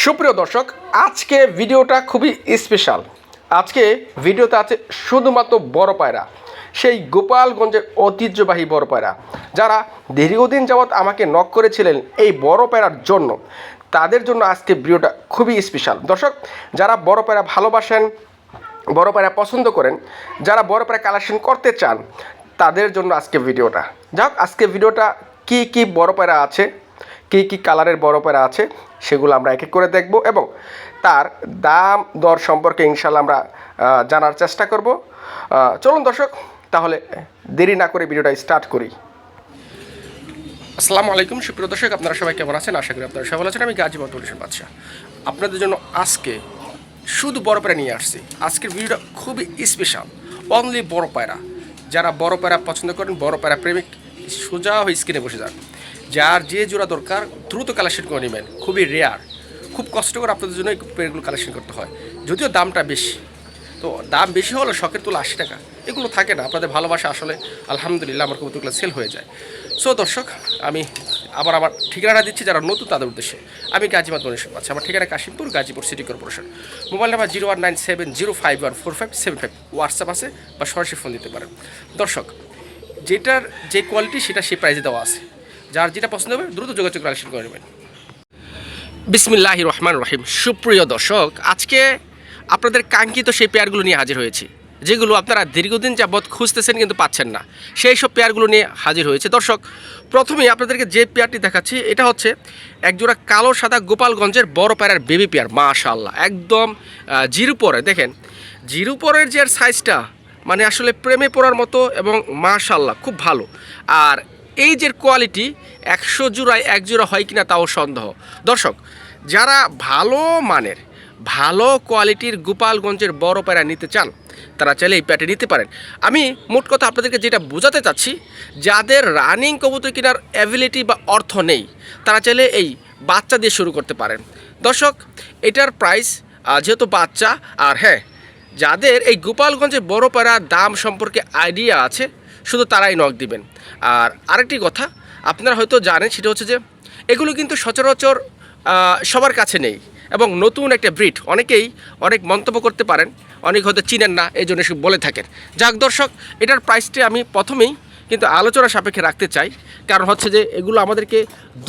সুপ্রিয় দর্শক, আজকে ভিডিওটা খুবই স্পেশাল। আজকে ভিডিওতে আছে শুধুমাত্র বড় পায়রা, সেই গোপালগঞ্জের ঐতিহ্যবাহী বড় পায়রা, যারা দীর্ঘদিন যাবৎ আমাকে নক করেছিলেন এই বড় পায়রার জন্য। তাদের জন্য আজকে ভিডিওটা খুবই স্পেশাল। দর্শক, যারা বড় পায়রা ভালোবাসেন, বড় পায়রা পছন্দ করেন, যারা বড় পায়রা কালেকশন করতে চান, তাদের জন্য আজকে ভিডিওটা। যাক, আজকে ভিডিওটা কি কি বড় পায়রা আছে, কী কী কালারের বড় পায়রা আছে, সেগুলো আমরা এক এক করে দেখব এবং তার দাম দর সম্পর্কে ইনশাল্লাহ আমরা জানার চেষ্টা করব। চলুন দর্শক, তাহলে দেরি না করে ভিডিওটা স্টার্ট করি। আসসালামু আলাইকুম সুপ্রিয় দর্শক, আপনারা সবাই কেমন আছেন? আশা করি আপনারা সবাই ভালো আছেন। আমি গাজী মতুল বাদশা আপনাদের জন্য আজকে শুধু বড় পায়রা নিয়ে আসছি। আজকের ভিডিওটা খুবই স্পেশাল, অনলি বড় পায়রা। যারা বড় পায়রা পছন্দ করেন, বড় পায়রা প্রেমিক, সোজা হয়ে স্ক্রিনে বসে যান। যার যে জোড়া দরকার দ্রুত কালেকশন করে নেবেন। খুবই রেয়ার, খুব কষ্ট করে আপনাদের জন্য এই পেয়ারগুলো কালেকশন করতে হয়, যদিও দামটা বেশি। তো দাম বেশি হলো শখের তুলা 80 টাকা, এগুলো থাকে না। আপনাদের ভালোবাসা আসলে আলহামদুলিল্লাহ আমার কবুতরগুলো সেল হয়ে যায়। সো দর্শক, আমি আবার আমার ঠিকানাটা দিচ্ছি যারা নতুন তাদের উদ্দেশ্যে। আমি গাজী মতুল আছি, আমার ঠিকানা Kashimpur, Gazipur city corporation. Mobile number 019705145755। WhatsApp আছে বা সরাসরি ফোন দিতে পারেন। দর্শক, যেটার যে কোয়ালিটি সেটা সেই প্রাইজে দেওয়া আছে। যার যেটা পছন্দ হবে দ্রুত যোগাযোগ কালেকশন করে নেবেন। বিসমিল্লাহির রহমানির রহিম। সুপ্রিয় দর্শক, আজকে আপনাদের কাঙ্ক্ষিত সেই পেয়ারগুলো নিয়ে হাজির হয়েছি, যেগুলো আপনারা দীর্ঘদিন যাবৎ খুঁজতেছেন কিন্তু পাচ্ছেন না। সেই সব পেয়ারগুলো নিয়ে হাজির হয়েছে। দর্শক, প্রথমেই আপনাদেরকে যে পেয়ারটি দেখাচ্ছি, এটা হচ্ছে একজোড়া কালো সাদা গোপালগঞ্জের বড় পায়রার বেবি পেয়ার। মাশাআল্লাহ, একদম জিরো পরে দেখেন, জিরো পরের যে সাইজটা মানে আসলে প্রেমে পড়ার মতো, এবং মাশাআল্লাহ খুব ভালো। আর এই যে কোয়ালিটি 100 জোড়ায় 1 জোড়া হয় কিনা তাও সন্দেহ। দর্শক, যারা ভালো মানের ভালো কোয়ালিটির গোপালগঞ্জের বড় পায়রা নিতে চান, তারা চাইলে এই প্যাটে নিতে পারেন। আমি মোট কথা আপনাদেরকে যেটা বোঝাতে চাচ্ছি, যাদের রানিং কবুতর কেনার অ্যাবিলিটি বা অর্থ নেই, তারা চাইলে এই বাচ্চা দিয়ে শুরু করতে পারেন। দর্শক, এটার প্রাইস যেহেতু বাচ্চা, আর হ্যাঁ, যাদের এই গোপালগঞ্জের বড় পায়রা দাম সম্পর্কে আইডিয়া আছে, শুধু তারাই নক দিবেন। আর আরেকটি কথা আপনারা হয়তো জানেন, সেটা হচ্ছে যে এগুলো কিন্তু সচরাচর সবার কাছে নেই, এবং নতুন একটা ব্রিড। অনেকেই অনেক মন্তব্য করতে পারেন, অনেক হয়তো চিনেন না, এই জন্য সব বলে থাকেন। যাক দর্শক, এটার প্রাইসটি আমি প্রথমেই কিন্তু আলোচনা সাপেক্ষে রাখতে চাই, কারণ হচ্ছে যে এগুলো আমাদেরকে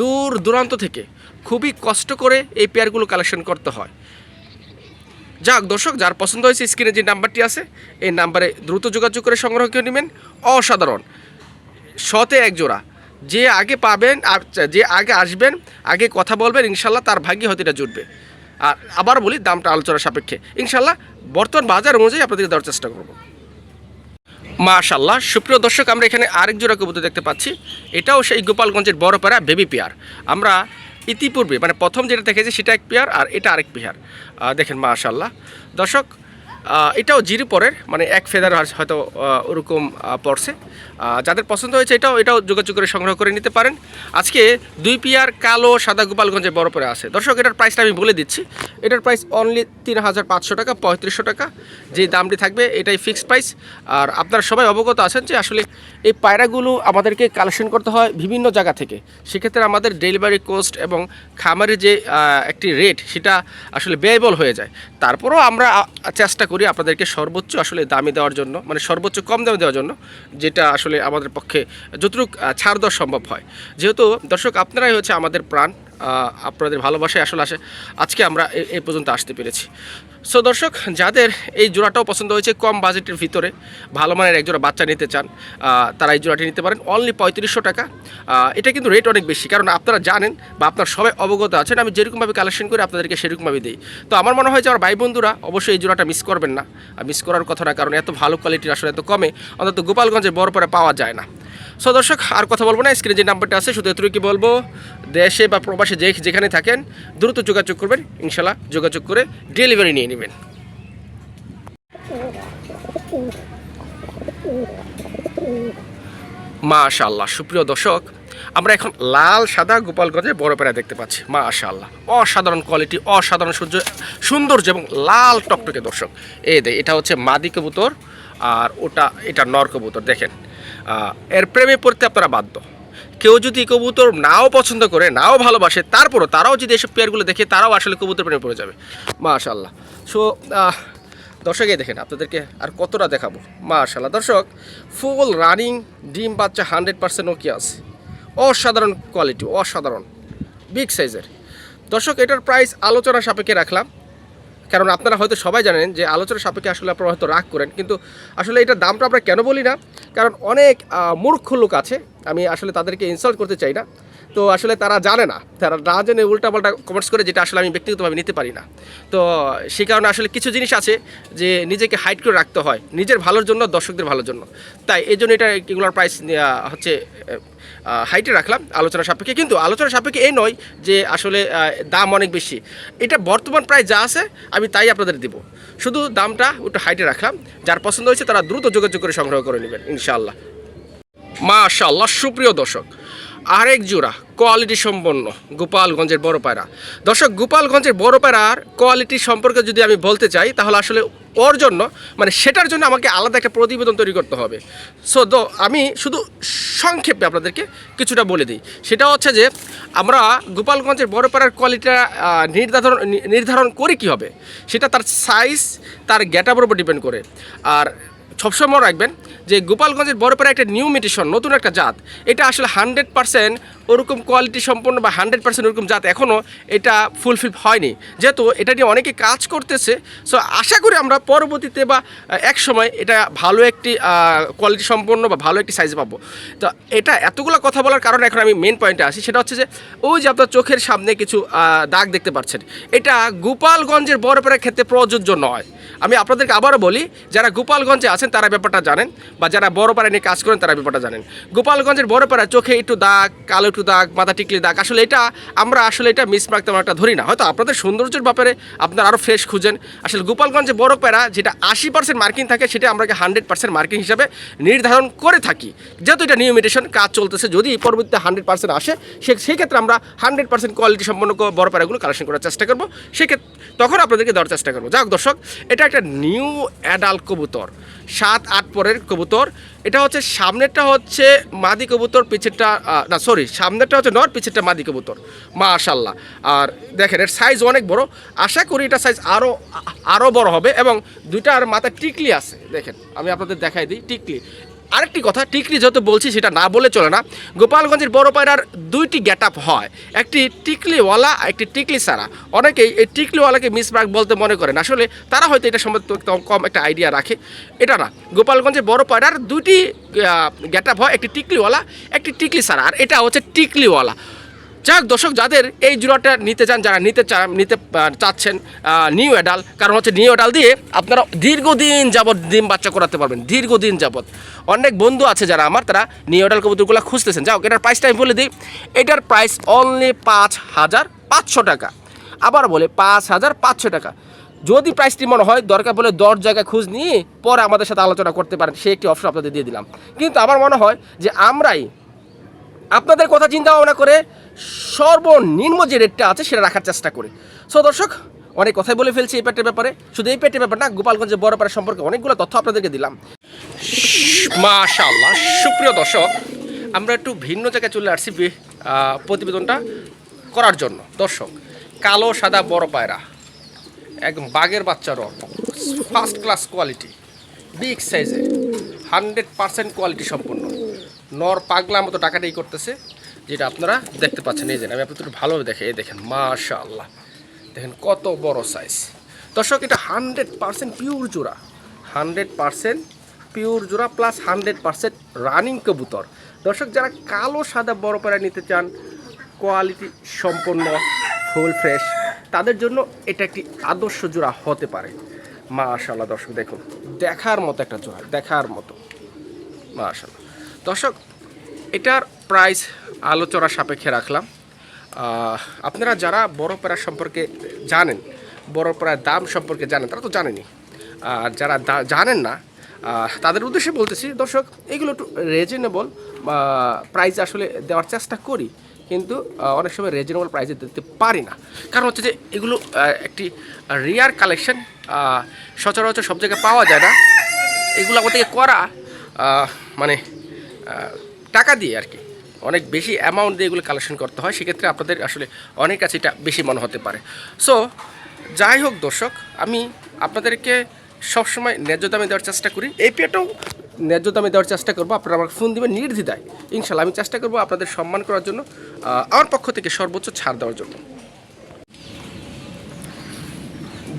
দূর দূরান্ত থেকে খুবই কষ্ট করে এই পেয়ারগুলো কালেকশন করতে হয়। যাক দর্শক, যার পছন্দ হয়েছে স্ক্রিনে যে নাম্বারটি আছে, এই নাম্বারে দ্রুত যোগাযোগ করে সংগ্রহ করে নেবেন। অসাধারণ, শতে এক জোড়া। যে আগে পাবেন আর যে আগে আসবেন, আগে কথা বলবেন, ইনশাল্লাহ তার ভাগ্যে হয়তো এটা জুটবে। আর আবার বলি, দামটা আলোচনা সাপেক্ষে ইনশাল্লাহ বর্তমান বাজার অনুযায়ী আপনাদেরকে দেওয়ার চেষ্টা করব। মাশাআল্লাহ, সুপ্রিয় দর্শক, আমরা এখানে আরেক জোড়া কবুতর দেখতে পাচ্ছি। এটাও সেই গোপালগঞ্জের বড় পায়রা বেবি পেয়ার। আমরা ইতিপূর্বে মানে প্রথম যেটা দেখেছি সেটা এক পেয়ার, আর এটা আরেক পেয়ার। দেখেন মাশাআল্লাহ দর্শক, এটাও জিরো পরের, মানে এক ফেদার হয়তো ওরকম পড়ছে। যাদের পছন্দ হয়েছে এটাও যোগাযোগ করে সংগ্রহ করে নিতে পারেন। আজকে দুই পেয়ার কালো সাদা গোপালগঞ্জে বড় পরে আছে। দর্শক, এটার প্রাইসটা আমি বলে দিচ্ছি। এটার প্রাইস অনলি 3500 টাকা, 3500 টাকা যে দামটি থাকবে এটাই ফিক্সড প্রাইস। আর আপনারা সবাই অবগত আছেন যে আসলে এই পায়রাগুলো আমাদেরকে কালেকশন করতে হয় বিভিন্ন জায়গা থেকে। সেক্ষেত্রে আমাদের ডেলিভারি কস্ট এবং খামারের যে একটি রেট, সেটা আসলে ব্যয়বহুল হয়ে যায়। তারপরেও আমরা চেষ্টা করি আপনাদেরকে সর্বোচ্চ আসলে দামে দেওয়ার জন্য, মানে সর্বোচ্চ কম দামে দেওয়ার জন্য, যেটা আসলে আমাদের পক্ষে যতটুকু ছাড় দেওয়া সম্ভব হয়। যেহেতু দর্শক, আপনারাই হচ্ছে আমাদের প্রাণ, আপনাদের ভালোবাসায় আসলে আজকে আমরা এই পর্যন্ত আসতে পেরেছি। সো দর্শক, যাদের এই জোড়াটাও পছন্দ হয়েছে, কম বাজেটের ভিতরে ভালো মানের এক জোড়া বাচ্চা নিতে চান, তারা এই জোড়াটি নিতে পারেন অনলি 3500 টাকা। এটা কিন্তু রেট অনেক বেশি, কারণ আপনারা জানেন বা আপনারা সবাই অবগত আছেন, আমি যেরকমভাবে কালেকশন করে আপনাদেরকে সেরকমভাবে দিই। তো আমার মনে হয় যে আমার ভাই বন্ধুরা অবশ্যই এই জোড়াটা মিস করবেন না। মিস করার কথা না, কারণ এত ভালো কোয়ালিটির আসলে এত কমে অন্তত গোপালগঞ্জে বড় পরে পাওয়া যায় না। সো দর্শক, আর কথা বলবো না, স্ক্রিনে যে নাম্বারটা আছে শুধু এতটুকু বলবো, দেশে বা প্রবাসে যেখানে থাকেন দ্রুত যোগাযোগ করবেন, ইনশাল্লাহ যোগাযোগ করে ডেলিভারি নিয়ে নেবেন। মাশাআল্লাহ, সুপ্রিয় দর্শক, আমরা এখন লাল সাদা গোপালগঞ্জের বড় পায়রা দেখতে পাচ্ছি। মাশাআল্লাহ, অসাধারণ কোয়ালিটি, অসাধারণ সৌন্দর্য এবং লাল টকটকে। দর্শক, এটা হচ্ছে মাদি কবুতর, আর এটা নর কবুতর। দেখেন, এর প্রেমে পড়তে আপনারা বাধ্য। কেউ যদি কবুতর নাও পছন্দ করে, নাও ভালোবাসে, তারপরও তারাও যদি এসব পেয়ারগুলো দেখে, তারাও আসলে কবুতর প্রেমে পড়ে যাবে। মাশাআল্লাহ। সো দর্শক এই দেখেন, আপনাদেরকে আর কতটা দেখাবো। মাশাআল্লাহ দর্শক, ফুল রানিং ডিম বাচ্চা 100% ওকে আছে, অসাধারণ কোয়ালিটি, অসাধারণ বিগ সাইজের। দর্শক এটার প্রাইস আলোচনা সাপেক্ষে রাখলাম, কারণ আপনারা হয়তো সবাই জানেন যে আলোচনা সাপেক্ষে আসলে আপনারা হয়তো রাগ করেন, কিন্তু আসলে এটার দামটা আমরা কেন বলি না, কারণ অনেক মূর্খ লোক আছে, আমি আসলে তাদেরকে ইনসাল্ট করতে চাই না, তো আসলে তারা জানে না, তারা না জেনে উল্টাপাল্টা কমেন্টস করে, যেটা আসলে আমি ব্যক্তিগতভাবে নিতে পারি না। তো সেই কারণে আসলে কিছু জিনিস আছে যে নিজেকে হাইড করে রাখতে হয়, নিজের ভালোর জন্য, দর্শকদের ভালোর জন্য। তাই এই জন্য এটা এগুলোর প্রাইস হচ্ছে হাইটে রাখলাম আলোচনা সাপেক্ষে। কিন্তু আলোচনা সাপেক্ষে এই নয় যে আসলে দাম অনেক বেশি, এটা বর্তমান প্রাইস যা আছে আমি তাই আপনাদের দিব, শুধু দামটা একটু হাইটে রাখলাম। যার পছন্দ হয়েছে তারা দ্রুত যোগাযোগ করে সংগ্রহ করে নেবেন ইনশাআল্লাহ। মাশাআল্লাহ সুপ্রিয় দর্শক, আরেক জোড়া কোয়ালিটি সম্পন্ন গোপালগঞ্জের বড় পায়রা। দর্শক গোপালগঞ্জের বড় পায়রার কোয়ালিটি সম্পর্কে যদি আমি বলতে চাই, তাহলে আসলে ওর জন্য মানে সেটার জন্য আমাকে আলাদা একটা প্রতিবেদন তৈরি করতে হবে। সো আমি শুধু সংক্ষেপে আপনাদেরকে কিছুটা বলে দিই। সেটা হচ্ছে যে আমরা গোপালগঞ্জের বড় পায়রার কোয়ালিটিটা নির্ধারণ করি কী হবে, সেটা তার সাইজ, তার গ্যাটাপের উপর ডিপেন্ড করে। আর সবসময় রাখবেন যে গোপালগঞ্জের বড় পায়রা একটা নিউ মিউটেশন, নতুন একটা জাত, এটা আসলে 100% ওরকম কোয়ালিটি সম্পন্ন বা 100% ওরকম জাত এখনও এটা ফুলফিল হয়নি, যেহেতু এটা নিয়ে অনেকে কাজ করতেছে। সো আশা করি আমরা পরবর্তীতে বা এক সময় এটা ভালো একটি কোয়ালিটি সম্পন্ন বা ভালো একটি সাইজ পাবো। তো এটা এতগুলো কথা বলার কারণে এখন আমি মেন পয়েন্টে আসি, সেটা হচ্ছে যে ওই যে আপনার চোখের সামনে কিছু দাগ দেখতে পাচ্ছেন, এটা গোপালগঞ্জের বড় পায়রার ক্ষেত্রে প্রযোজ্য নয়। আমি আপনাদেরকে আবারও বলি, যারা গোপালগঞ্জে আছেন তারা ব্যাপারটা জানেন, বা যারা বড় পায়রা নিয়ে কাজ করেন তারা ব্যাপারটা জানেন। গোপালগঞ্জের বড় পায়রা চোখে একটু দাগ, কালো একটু দাগ, মাথা টিকলি দাগ, আসলে এটা আমরা আসলে এটা মিসমার্ক তেমন একটা ধরি না। হয়তো আপনাদের সৌন্দর্যের ব্যাপারে আপনারা আরও ফ্রেশ খুঁজেন। আসলে গোপালগঞ্জে বড় পায়রা যেটা 80% মার্কিং থাকে, সেটা আমরা 100% মার্কিং হিসাবে নির্ধারণ করে থাকি, যেহেতু এটা নিউ মিউটেশন কাজ চলতেছে। যদি পরবর্তীতে 100% আসে, সেক্ষেত্রে আমরা 100% কোয়ালিটি সম্পন্ন বড় পায়রাগুলো কালেকশন করার চেষ্টা করবো, সেক্ষেত্রে তখন আপনাদেরকে দেওয়ার চেষ্টা করবো। যাক দর্শক, এটা একটা নিউ অ্যাডাল্ট কবুতর, 7-8 পরের কবুতর। এটা হচ্ছে সামনেরটা হচ্ছে মাদি কবুতর, পিছেরটা সামনেরটা হচ্ছে নর, পিছেরটা মাদি কবুতর। মাশাআল্লাহ। আর দেখেন এর সাইজ অনেক বড়, আশা করি এটা সাইজ আরও বড় হবে। এবং দুইটার মাথায় টিকলি আছে, দেখেন আমি আপনাদের দেখাই দিই টিকলি। আরেকটি কথা, টিকলি যেহেতু বলছি সেটা না বলে চলে না, গোপালগঞ্জের বড় পায়রার দুইটি গেট আপ হয়, একটি টিকলিওয়ালা, একটি টিকলি ছাড়া। অনেকেই এই টিকলিওয়ালাকে মিসমার্ক বলতে মনে করেন, আসলে তারা হয়তো এটা সম্বন্ধে কম একটা আইডিয়া রাখে। এটা না, গোপালগঞ্জের বড় পায়রার দুইটি গেট আপ হয়, একটি টিকলিওয়ালা, একটি টিকলি ছাড়া, আর এটা হচ্ছে টিকলিওয়ালা। যাক দর্শক, যাদের এই জোড়াটা নিতে চান, যারা নিতে চাচ্ছেন নিউ অ্যাডাল, কারণ হচ্ছে নিউ অ্যাডাল দিয়ে আপনারা দীর্ঘদিন যাবৎ ডিম বাচ্চা করাতে পারবেন, দীর্ঘদিন যাবৎ। অনেক বন্ধু আছে যারা আমার, তারা নিউ অ্যাডাল কবুতরগুলো খুঁজতেছেন। যাও, এটার প্রাইসটা আমি বলে দিই, এটার প্রাইস অনলি 5500 টাকা। আবার বলে 5500 টাকা। যদি প্রাইসটি মনে হয় দরকার বলে 10 জায়গায় খোঁজ নিয়ে পরে আমাদের সাথে আলোচনা করতে পারেন, সেই একটি অপশন আপনাদের দিয়ে দিলাম। কিন্তু আমার মনে হয় যে আমরাই আপনাদের কথা চিন্তা ভাবনা করে সর্বনিম্ন যে রেটটা আছে সেটা রাখার চেষ্টা করি। সো দর্শক, অনেক কথাই বলে ফেলছি এই পেটের ব্যাপারে। শুধু এই পেটের ব্যাপার না, গোপালগঞ্জের বড় পায়রা সম্পর্কে অনেকগুলো তথ্য আপনাদেরকে দিলাম। মাশাআল্লাহ সুপ্রিয় দর্শক, আমরা একটু ভিন্ন জায়গায় চলে আসছি প্রতিবেদনটা করার জন্য। দর্শক, কালো সাদা বড় পায়রা, একদম বাঘের বাচ্চার ফার্স্ট ক্লাস কোয়ালিটি, বিগ সাইজের, 100% কোয়ালিটি সম্পন্ন। নর পাগলার মতো টাকাটাই করতেছে, যেটা আপনারা দেখতে পাচ্ছেন। এই যে আমি আপনাদের একটু ভালোভাবে দেখে, এই দেখেন মাশাআল্লাহ, দেখেন কত বড় সাইজ। দর্শক, এটা 100% পিওর জোড়া, 100% পিওর জোড়া প্লাস 100% রানিং কবুতর। দর্শক, যারা কালো সাদা বড় পায়রা নিতে চান, কোয়ালিটি সম্পন্ন, ফুল ফ্রেশ, তাদের জন্য এটা একটি আদর্শ জোড়া হতে পারে। মাশাআল্লাহ দর্শক, দেখুন দেখার মতো একটা জোড়া, দেখার মতো। মাশাআল্লাহ দর্শক, এটার প্রাইস আলোচনা সাপেক্ষে রাখলাম। আপনারা যারা বড় পায়রা সম্পর্কে জানেন, বড় পায়রার দাম সম্পর্কে জানেন, তারা তো জানেনই। আর যারা জানেন না, তাদের উদ্দেশ্যে বলতেছি দর্শক, এগুলো একটু রিজনেবল প্রাইস আসলে দেওয়ার চেষ্টা করি, কিন্তু অনেক সময় রিজনেবল প্রাইসে দিতে পারি না। কারণ হচ্ছে যে এগুলো একটি রেয়ার কালেকশন, সচরাচর সব জায়গায় পাওয়া যায় না। এগুলো আমাদের করা মানে টাকা দিয়ে আর কি, অনেক বেশি অ্যামাউন্ট দিয়ে এগুলো কালেকশন করতে হয়, সেক্ষেত্রে আপনাদের আসলে অনেক কাছে এটা বেশি মনে হতে পারে। সো যাই হোক দর্শক, আমি আপনাদেরকে সবসময় ন্যায্য দামে দেওয়ার চেষ্টা করি, এই পেয়ারটাও ন্যায্য দামে দেওয়ার চেষ্টা করবো। আপনারা আমাকে ফোন দেবেন নির্দ্বিধায়, ইনশাল্লাহ আমি চেষ্টা করবো আপনাদের সম্মান করার জন্য, আমার পক্ষ থেকে সর্বোচ্চ ছাড় দেওয়ার জন্য।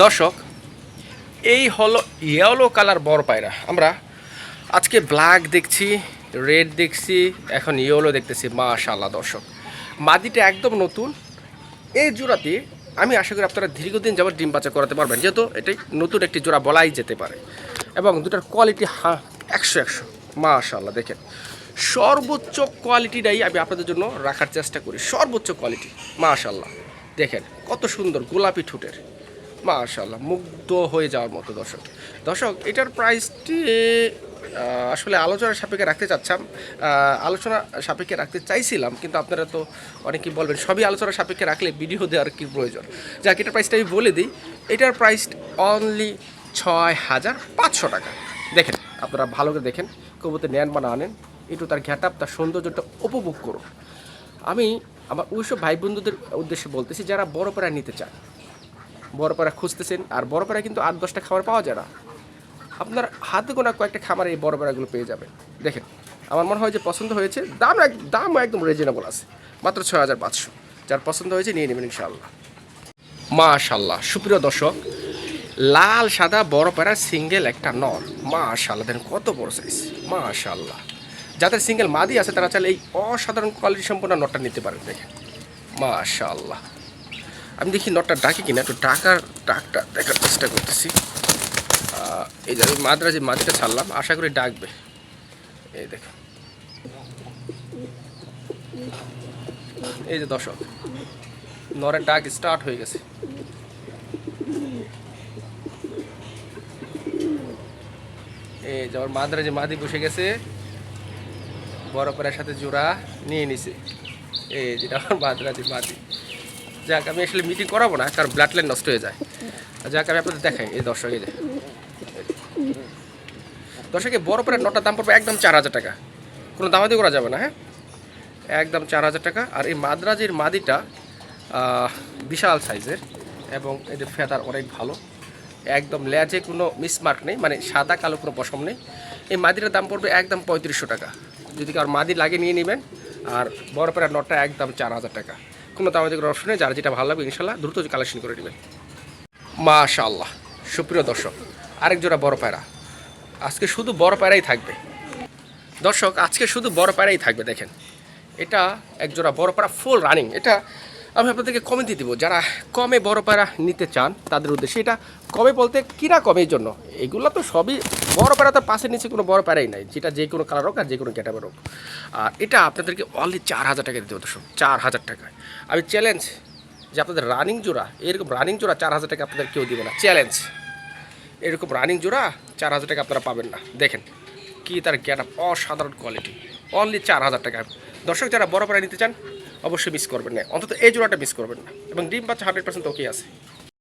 দর্শক, এই হলো ইয়েলো কালার বড় পায়রা। আমরা আজকে ব্ল্যাক দেখছি, রেড দেখছি, এখন ইয়েলো দেখতেছি। মাশাআল্লাহ দর্শক, মাদিটা একদম নতুন। এই জোড়াতে আমি আশা করি আপনারা দীর্ঘদিন যাবত ডিম বাচ্চা করাতে পারবেন, যেহেতু এটাই নতুন একটি জোড়া বলাই যেতে পারে। এবং দুটার কোয়ালিটি 100 মাশাআল্লাহ। দেখেন সর্বোচ্চ কোয়ালিটিটাই আমি আপনাদের জন্য রাখার চেষ্টা করি, সর্বোচ্চ কোয়ালিটি। মাশাআল্লাহ দেখেন কত সুন্দর গোলাপি ঠোঁটের, মাশাআল্লাহ মুগ্ধ হয়ে যাওয়ার মতো। দর্শক এটার প্রাইসটি আসলে আলোচনার সাপেক্ষে রাখতে চাচ্ছিলাম, আলোচনা সাপেক্ষে রাখতে চাইছিলাম, কিন্তু আপনারা তো অনেকেই বলবেন সবই আলোচনার সাপেক্ষে রাখলে ভিডিও দেওয়ার কি প্রয়োজন। যাক, এটার প্রাইসটা আমি বলে দিই। এটার প্রাইস অনলি 6500 টাকা। দেখেন আপনারা ভালো করে দেখেন, কবুতর নেন বা না আনেন, একটু তার ঘ্যাট আপ, তার সৌন্দর্যটা উপভোগ করুন। আমি আমার ওইসব ভাই বন্ধুদের উদ্দেশ্যে বলতেছি যারা বড় পায়রা নিতে চান, বড় পায়রা খুঁজতেছেন। আর বড় পায়রা কিন্তু 8-10টা খাবার পাওয়া যায় না, আপনার হাতে গোনা কয়েকটা খামারে এই বড় পায়রাগুলো পেয়ে যাবেন। দেখেন আমার মনে হয় যে পছন্দ হয়েছে, দামও একদম রিজনেবল আছে, মাত্র 6500। যার পছন্দ হয়েছে নিয়ে নেবেন ইনশাআল্লাহ। মাশাআল্লাহ সুপ্রিয় দর্শক, লাল সাদা বড় পায়রা সিঙ্গেল একটা নর। মাশাআল্লাহ দেখেন কত বড় সাইজ, মাশাআল্লাহ। যাদের সিঙ্গেল মাদি আছে তারা চাইলে এই অসাধারণ কোয়ালিটি সম্পূর্ণ নটটা নিতে পারেন। দেখেন মাশাআল্লাহ। আমি দেখি নটটা ডাকি কিনা, একটু ডাকটা দেখার চেষ্টা করতেছি। এই যে আমি মাদিটা ছাড়লাম, আশা করি ডাকবে। এই দেখো, এই যে দর্শক নরের ডাক স্টার্ট হয়ে গেছে। এই যে আমার মাদি বসে গেছে, বড় পায়রার সাথে জোড়া নিয়ে নিছে। এই যেটা আমার মাদি। যাক, আমি আসলে মিটিং করাবো না, কারণ ব্লাড লাইন নষ্ট হয়ে যায়। যাক, আমি আপনাদের দেখাই। এই দর্শক, এই যে দর্শকে বড় পায়রার নটার দাম পড়বে একদম 4000 টাকা, কোনো দামাদি করা যাবে না। হ্যাঁ, একদম 4000 টাকা। আর এই মাদ্রাজির মাদিটা বিশাল সাইজের, এবং এদের ফেদার অনেক ভালো, একদম লেজে কোনো মিসমার্ক নেই, মানে সাদা কালো কোনো পশম নেই। এই মাদিটার দাম পড়বে একদম 3500 টাকা। যদি কারোর মাদি লাগে নিয়ে নেবেন। আর বড় পায়রার নটটা একদম 4000 টাকা, কোনো দামাদি করার অপশন নেই। যার যেটা ভালো লাগবে ইনশাল্লাহ দ্রুত কালেকশন করে নেবেন। মাশাআল্লাহ সুপ্রিয় দর্শক, আরেক জোড়া বড় পায়রা। আজকে শুধু বড় পায়রাই থাকবে দর্শক, আজকে শুধু বড় পায়রাই থাকবে। দেখেন এটা একজোড়া বড় পায়রা ফুল রানিং। এটা আমি আপনাদেরকে কমে দিয়ে দেবো, যারা কমে বড় পায়রা নিতে চান তাদের উদ্দেশ্যে। এটা কমে বলতে কিনা কমের জন্য, এগুলো তো সবই বড় পায়রা, তো পাশের নিচে কোনো বড় পায়রাই নাই, যেটা যে কোনো কালার হোক আর যে কোনো ক্যাটাগরি হোক। আর এটা আপনাদেরকে অনলি 4000 টাকা দিতে হতো দর্শক, 4000 টাকায়। আমি চ্যালেঞ্জ যে আপনাদের রানিং জোড়া, এরকম রানিং জোড়া 4000 টাকা আপনাদের কেউ দিবে না, চ্যালেঞ্জ। এরকম রানিং জোড়া 4000 টাকা আপনারা পাবেন না। দেখেন কি তার গেট আপ, অসাধারণ কোয়ালিটি, অনলি 4000 টাকা। দর্শক যারা বড় পায়রা নিতে চান অবশ্যই মিস করবেন না, অন্তত এই জোড়াটা মিস করবেন না। এবং ডিম বাচ্চা 100% ওকে আছে।